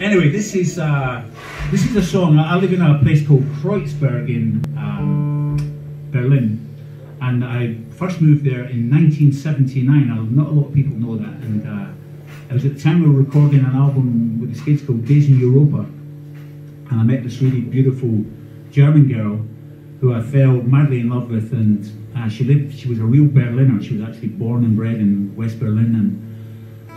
Anyway, this is a song. I live in a place called Kreuzberg in Berlin, and I first moved there in 1979. Not a lot of people know that, and it was at the time we were recording an album with the Skates called Days in Europa, and I met this really beautiful German girl who I fell madly in love with, and she was a real Berliner. She was actually born and bred in West Berlin, and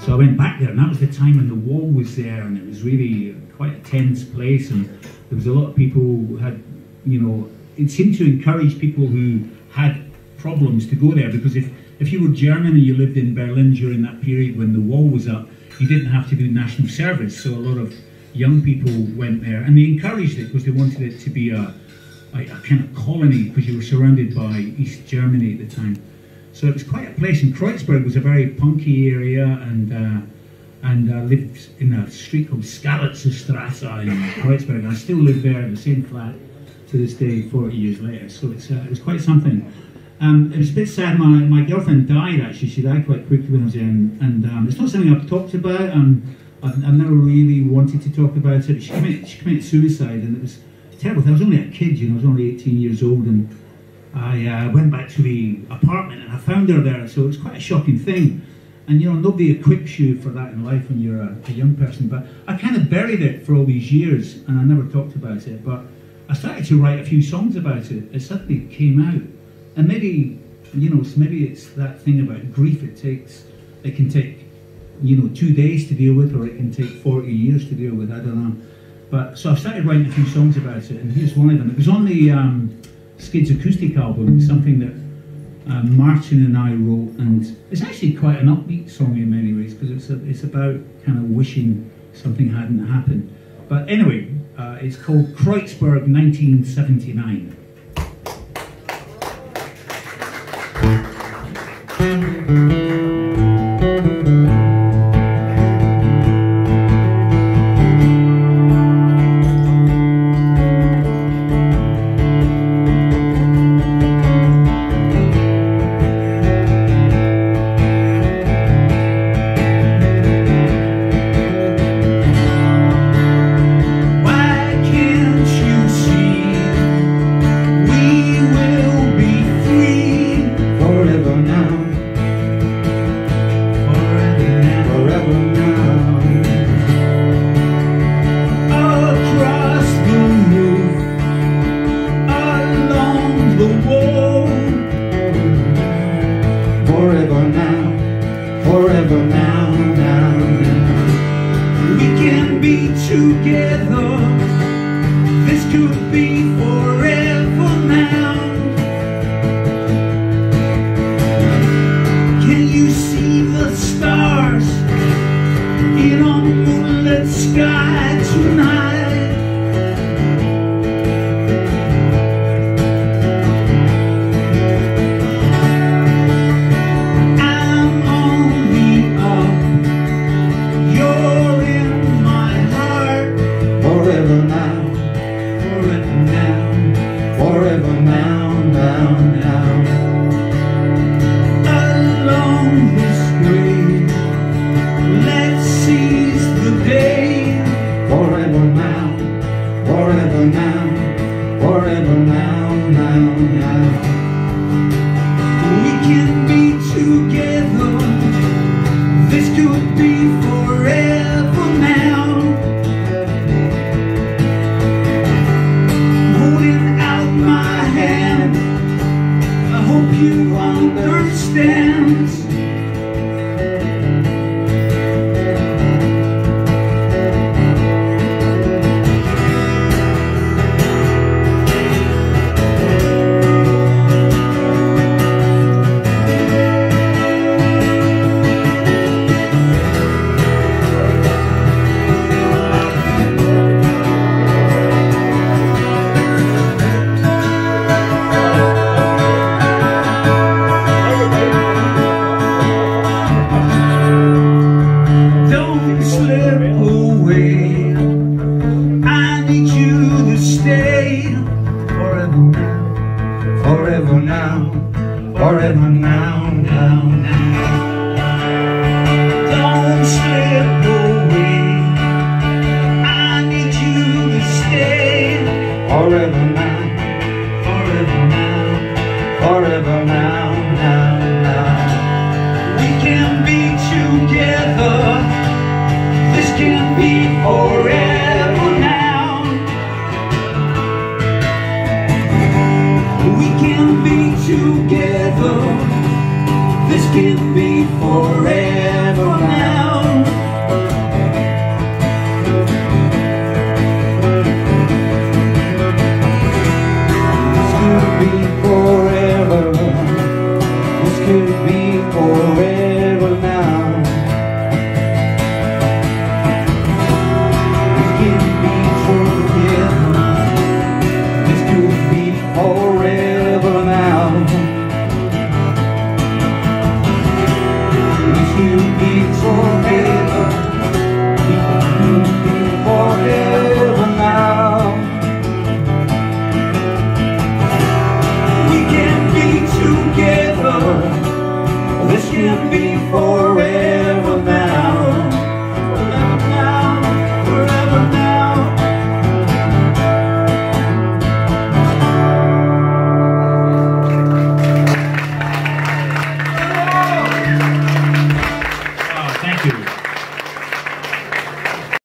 so I went back there, and that was the time when the wall was there, and it was really quite a tense place, and there was a lot of people who had, you know, it seemed to encourage people who had problems to go there, because if you were German and you lived in Berlin during that period when the wall was up, you didn't have to do national service, so a lot of young people went there, and they encouraged it because they wanted it to be a kind of colony, because you were surrounded by East Germany at the time. So it was quite a place, and Kreuzberg was a very punky area, and I lived in a street called Skalitzerstrasse in Kreuzberg, and I still live there in the same flat to this day, 40 years later. So it was quite something. It was a bit sad. My girlfriend died, actually. She died quite quickly when I was there, and it's not something I've talked about. I've never really wanted to talk about it. She committed suicide, and it was terrible. I was only a kid, you know. I was only 18 years old, and I went back to the apartment and I found her there, so it was quite a shocking thing. And you know, nobody equips you for that in life when you're a young person. But I kind of buried it for all these years, and I never talked about it. But I started to write a few songs about it. It suddenly came out, and maybe, you know, maybe it's that thing about grief. It can take, you know, 2 days to deal with, or it can take 40 years to deal with. I don't know. But so I started writing a few songs about it, and here's one of them. It was on the Skids acoustic album, something that Martin and I wrote, and it's actually quite an upbeat song in many ways, because it's about kind of wishing something hadn't happened. But anyway, it's called Kreuzberg 1979. Together, this could be forever now. Can you see the stars in a moonlit sky tonight? You understand. Forever now, forever now, now, now. Don't slip away. forever